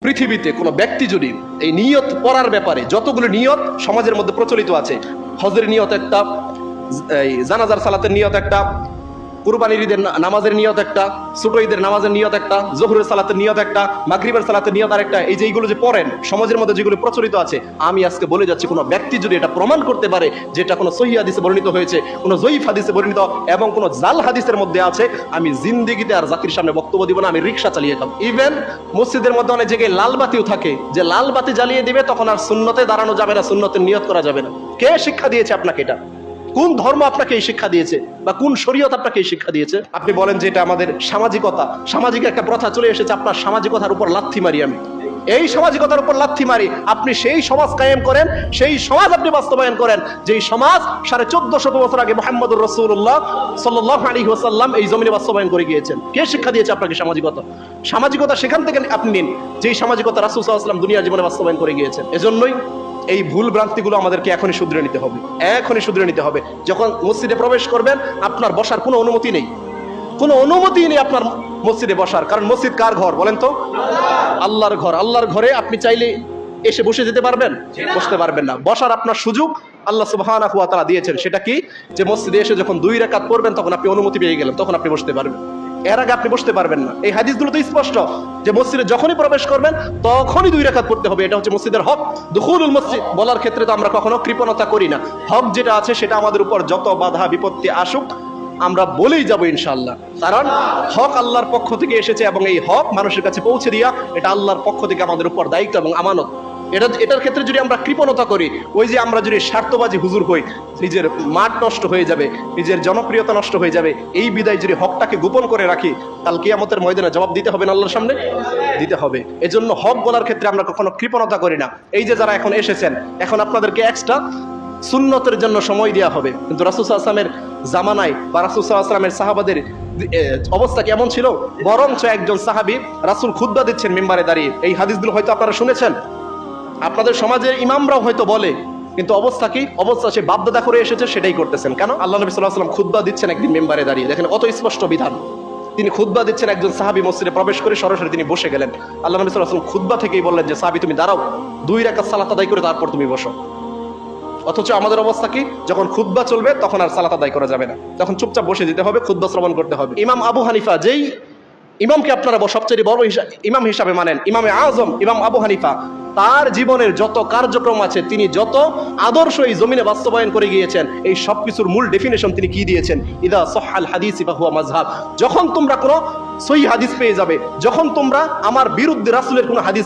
পৃথিবীতে কোনো ব্যক্তি যদি এই নিয়ত পড়ার ব্যাপারে যতগুলো নিয়ত সমাজের মধ্যে প্রচলিত আছে, হজের নিয়ত একটা, এই জানাজার সালাতের নিয়ত একটা, কুরবানির ঈদের নামাজের নিয়ত একটা, ছোট ঈদের নামাজের নিয়ত একটা, জোহরের সালাতের নিয়ত একটা, মাগরিবের সালাতের নিয়ত আরেকটা, এই যে এইগুলো যে পড়েন সমাজের মধ্যে যেগুলো প্রচলিত আছে, আমি আজকে বলে যাচ্ছি কোনো ব্যক্তি যদি এটা প্রমাণ করতে পারে যেটা কোনো সহিহ হাদিসে বর্ণিত হয়েছে, কোনো জয়ীফ হাদিসে বর্ণিত এবং কোনো জাল হাদিসের মধ্যে আছে, আমি জিন্দেগিতে আর জাতির সামনে বক্তব্য দিব না, আমি রিকশা চালিয়ে খাবো। ইভেন মসজিদের মধ্যে অনেক জায়গায় লাল বাতিও থাকে, যে লাল বাতি জ্বালিয়ে দিবে তখন আর সুন্নতে দাঁড়ানো যাবে না, সুন্নতের নিয়ত করা যাবে না। কে শিক্ষা দিয়েছে আপনাকে এটা? কোন ধর্ম আপনাকে এই শিক্ষা দিয়েছে বা কোন শরীয়ত আপনাকে এই শিক্ষা দিয়েছে? আপনি বলেন যে এটা আমাদের সামাজিকতা, সামাজিক একটা প্রথা চলে এসেছে, আপনার সামাজিকতার উপর লাথি মারি আমি, এই সামাজিকতার উপর লাথি মারি। আপনি সেই সমাজ কায়েম করেন, সেই সমাজ আপনি বাস্তবায়ন করেন যেই সমাজ 1450 বছর আগে মুহাম্মদুর রাসূলুল্লাহ সাল্লাল্লাহু আলাইহি ওয়াসাল্লাম এই জমিনে বাস্তবায়ন করে গিয়েছেন। কে শিক্ষা দিয়েছে আপনাকে সামাজিকতা? সামাজিকতা সেখান থেকে আপনি নিন যেই সামাজিকতা রাসূল সাল্লাল্লাহু আলাইহি ওয়াসাল্লাম দুনিয়ার জীবনে বাস্তবায়ন করে গিয়েছেন। এজন্যই এই ভুল ভ্রান্তিগুলো আমাদেরকে এখনই শুধরে নিতে হবে, এখনই শুধরে নিতে হবে। যখন মসজিদে প্রবেশ করবেন আপনার বসার কোনো অনুমতি নেই, কোনো অনুমতি নেই আপনার মসজিদে বসার, কারণ মসজিদ কার ঘর বলেন তো? আল্লাহর ঘর। আল্লাহর ঘরে আপনি চাইলে এসে বসে যেতে পারবেন? বসতে পারবেন না। বসার আপনার সুযোগ আল্লাহ সুবহানাহু ওয়া তাআলা দিয়েছেন, সেটা কি? যে মসজিদে এসে যখন 2 রাকাত পড়বেন তখন আপনি অনুমতি পেয়ে গেলেন, তখন আপনি বসতে পারবেন, এর আগে আপনি বসতে পারবেন না। এই হাদিসগুলো তো স্পষ্ট যে মসজিদে যখনই প্রবেশ করবেন তখনই 2 রাকাত পড়তে হবে, এটা হচ্ছে মসজিদের হক। দুখুলুল মসজিদ বলার ক্ষেত্রে তো আমরা কখনো কৃপণতা করি না। হক যেটা আছে সেটা আমাদের উপর যত বাধা বিপত্তি আসুক আমরা বলেই যাব ইনশাআল্লাহ, কারণ হক আল্লাহর পক্ষ থেকে এসেছে এবং এই হক মানুষের কাছে পৌঁছে দিয়া এটা আল্লাহর পক্ষ থেকে আমাদের উপর দায়িত্ব এবং আমানত। এটার ক্ষেত্রে যদি আমরা কৃপণতা করি, ওই যে আমরা যদি স্বার্থবাজি হুজুর হই, নিজের মাঠ নষ্ট হয়ে যাবে, নিজের জনপ্রিয়তা নষ্ট হয়ে যাবে, এই বিদায় যদি হকটাকে গোপন করে রাখি কাল কিয়ামতের ময়দানে জবাব দিতে হবে না আল্লাহর সামনে? দিতে হবে। এজন্য হক বলার ক্ষেত্রে আমরা কখনো কৃপণতা করি না। এই যে যারা এখন এসেছেন, এখন আপনাদেরকে এক্সট্রা সুন্নতের জন্য সময় দেওয়া হবে, কিন্তু রাসূল সাল্লাল্লাহু আলাইহি ওয়াসাল্লামের জামানায় বা রাসূল সাল্লাল্লাহু আলাইহি ওয়াসাল্লামের সাহাবাদের অবস্থা কেমন ছিল? বরঞ্চ একজন সাহাবী রাসূল খুতবা দিচ্ছেন মিম্বারে দাঁড়িয়ে, এই হাদিসগুলো হয়তো আপনারা শুনেছেন, আপনাদের সমাজের ইমামরাও হয়তো বলে, কিন্তু অবস্থা কি? অবস্থা সে বাপদাদা করে এসেছে সেটাই করতেছেন। কেন? আল্লাহ নবী সাল্লাল্লাহু আলাইহি ওয়াসাল্লাম খুতবা দিচ্ছেন একদিন মিম্বারে দাঁড়িয়ে, দেখেন কত স্পষ্ট বিধান। তিনি খুতবা দিচ্ছেন, একজন সাহাবী মসজিদে প্রবেশ করে সরাসরি তিনি বসে গেলেন। আল্লাহ নবী সাল্লাল্লাহু আলাইহি ওয়াসাল্লাম খুতবা থেকেই বললেন যে সাহাবী তুমি দাঁড়াও, 2 রাকাত সালাত আদায় করে তারপর তুমি বসো। অথচ আমাদের অবস্থা কি? যখন খুতবা চলবে তখন আর সালাত আদায় করা যাবে না, তখন চুপচাপ বসে যেতে হবে, খুতবা শ্রবণ করতে হবে। ইমাম আবু হানিফা, যেই ইমামকে আপনারা সবচেয়ে বড় ইমাম হিসাবে মানেন, ইমামে আজম ইমাম আবু হানিফা, তার জীবনের যত কার্যক্রম আছে, তিনি যত আদর্শ এই জমিনে বাস্তবায়ন করে গিয়েছেন, এই সবকিছুর মূল ডেফিনেশন তিনি কি দিয়েছেন? ইদা সহাল হাদিস ফাহুয়া মাযহাব। যখন তোমরা কোনো সহিহ হাদিস পেয়ে যাবে, যখন তোমরা আমার বিরুদ্ধে রাসূলের কোনো হাদিস